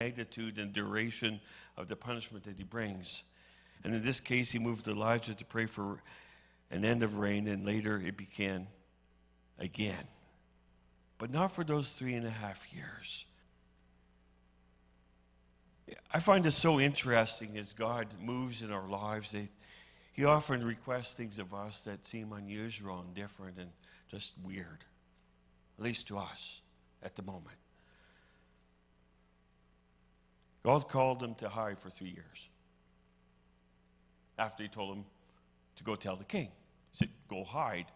magnitude and duration of the punishment that he brings. And in this case, he moved Elijah to pray for an end of rain, and later it began again. But not for those 3.5 years. I find it so interesting as God moves in our lives that he often requests things of us that seem unusual and different and just weird, at least to us at the moment. God called him to hide for 3 years after he told him to go tell the king. He said, go hide.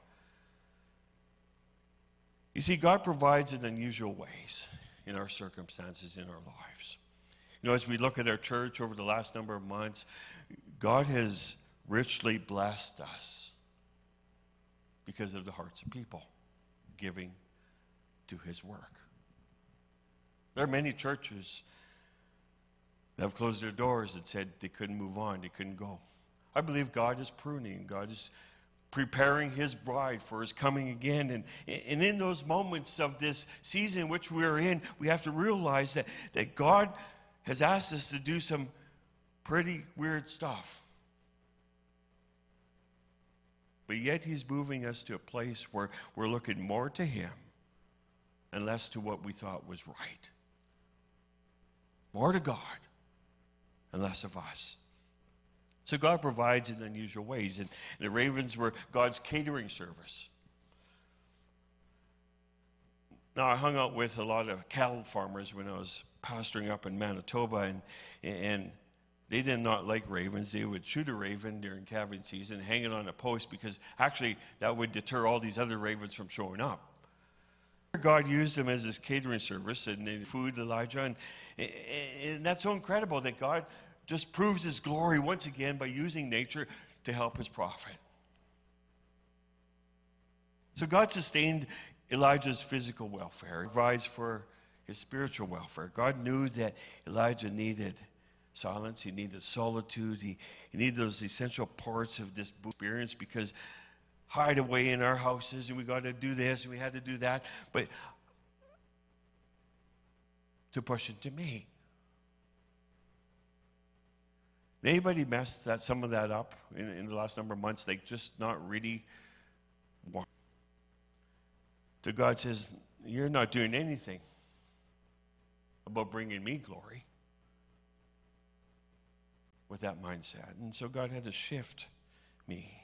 You see, God provides in unusual ways in our circumstances, in our lives. You know, as we look at our church over the last number of months, God has richly blessed us because of the hearts of people giving to his work. There are many churches that have closed their doors and said they couldn't move on, they couldn't go. I believe God is pruning, God is preparing his bride for his coming again. And in those moments of this season which we're in, we have to realize that God has asked us to do some pretty weird stuff. But yet he's moving us to a place where we're looking more to him and less to what we thought was right. More to God and less of us. So God provides in unusual ways. And the ravens were God's catering service. Now, I hung out with a lot of cattle farmers when I was pastoring up in Manitoba, and they did not like ravens. They would shoot a raven during calving season, hang it on a post, because actually that would deter all these other ravens from showing up. God used them as his catering service, and they food Elijah, and that's so incredible that God just proves his glory once again by using nature to help his prophet. So God sustained Elijah's physical welfare, provides for his spiritual welfare. God knew that Elijah needed silence, he needed solitude, he needed those essential parts of this experience, because hide away in our houses and we got to do this and we had to do that, but to push into me. Anybody messed some of that up in the last number of months? Like just not really want. So God says, you're not doing anything about bringing me glory with that mindset. And so God had to shift me.